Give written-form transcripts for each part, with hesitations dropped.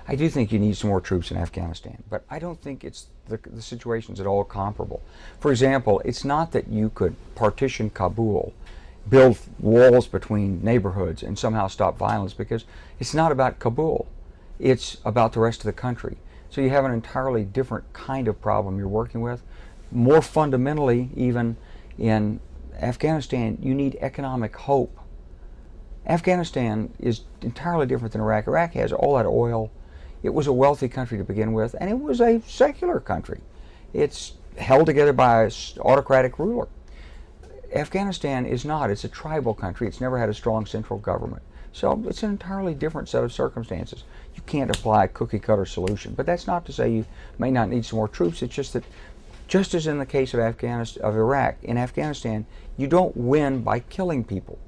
I do think you need some more troops in Afghanistan, but I don't think it's the situation's at all comparable. For example, it's not that you could partition Kabul, build walls between neighborhoods, and somehow stop violence, because it's not about Kabul. It's about the rest of the country. So you have an entirely different kind of problem you're working with. More fundamentally, even in Afghanistan, you need economic hope. Afghanistan is entirely different than Iraq. Iraq has all that oil. It was a wealthy country to begin with, and it was a secular country. It's held together by an autocratic ruler. Afghanistan is not. It's a tribal country. It's never had a strong central government. So it's an entirely different set of circumstances. You can't apply a cookie-cutter solution. But that's not to say you may not need some more troops. It's just that, just as in the case of Iraq, in Afghanistan, you don't win by killing people.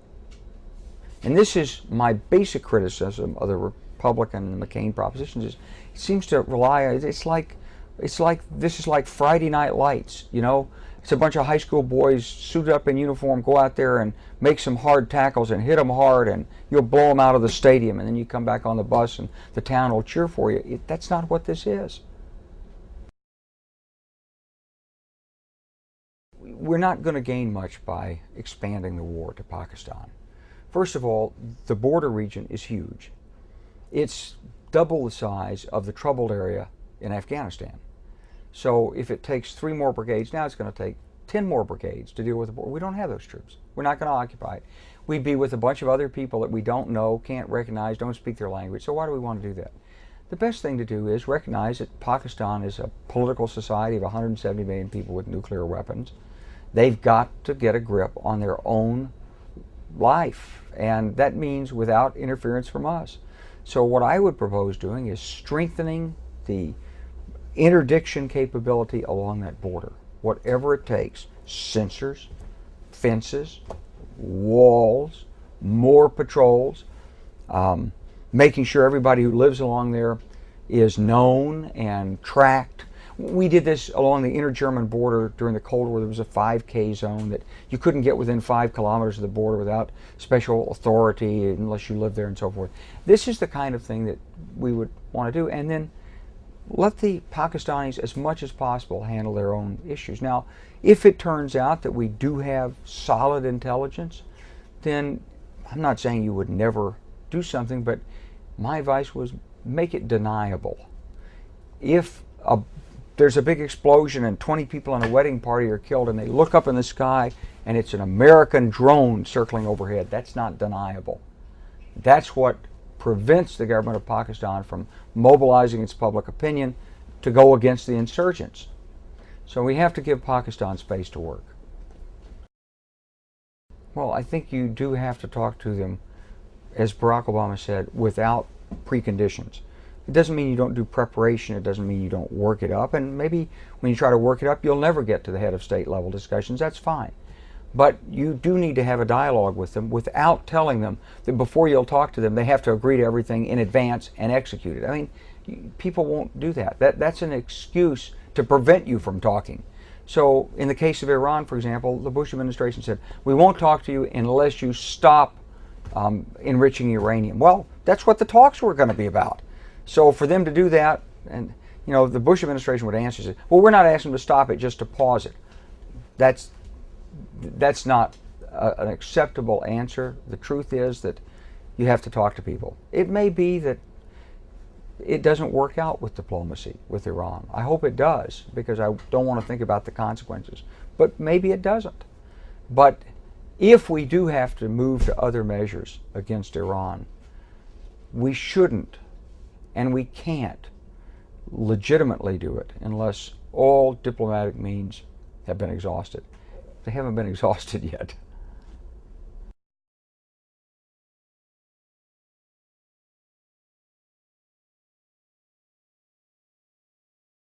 And this is my basic criticism of the Republican and McCain propositions. Is it seems to rely. This is like Friday Night Lights. You know, it's a bunch of high school boys suited up in uniform, go out there and make some hard tackles and hit them hard, and you'll blow them out of the stadium, and then you come back on the bus and the town will cheer for you. That's not what this is. We're not going to gain much by expanding the war to Pakistan. First of all, the border region is huge. It's double the size of the troubled area in Afghanistan. So if it takes 3 more brigades, now it's going to take 10 more brigades to deal with the border. We don't have those troops. We're not going to occupy it. We'd be with a bunch of other people that we don't know, can't recognize, don't speak their language. So why do we want to do that? The best thing to do is recognize that Pakistan is a political society of 170 million people with nuclear weapons. They've got to get a grip on their own life, and that means without interference from us. So what I would propose doing is strengthening the interdiction capability along that border, whatever it takes. Sensors, fences, walls, more patrols, making sure everybody who lives along there is known and tracked. We did this along the inter-German border during the Cold War. There was a 5K zone that you couldn't get within 5 kilometers of the border without special authority unless you lived there and so forth. This is the kind of thing that we would want to do, and then let the Pakistanis, as much as possible, handle their own issues. Now, if it turns out that we do have solid intelligence, then I'm not saying you would never do something, but my advice was make it deniable. If there's a big explosion and 20 people in a wedding party are killed and they look up in the sky and it's an American drone circling overhead, that's not deniable. That's what prevents the government of Pakistan from mobilizing its public opinion to go against the insurgents. So we have to give Pakistan space to work. Well, I think you do have to talk to them, as Barack Obama said, without preconditions. It doesn't mean you don't do preparation. It doesn't mean you don't work it up. And maybe when you try to work it up, you'll never get to the head of state level discussions. That's fine. But you do need to have a dialogue with them without telling them that before you'll talk to them, they have to agree to everything in advance and execute it. I mean, people won't do that. That's an excuse to prevent you from talking. So in the case of Iran, for example, the Bush administration said, we won't talk to you unless you stop enriching uranium. Well, that's what the talks were going to be about. So for them to do that, and you know, the Bush administration would answer, say, well, we're not asking them to stop it, just to pause it. That's not an acceptable answer. The truth is that you have to talk to people. It may be that it doesn't work out with diplomacy with Iran. I hope it does, because I don't want to think about the consequences. But maybe it doesn't. But if we do have to move to other measures against Iran, we shouldn't and we can't legitimately do it unless all diplomatic means have been exhausted. They haven't been exhausted yet.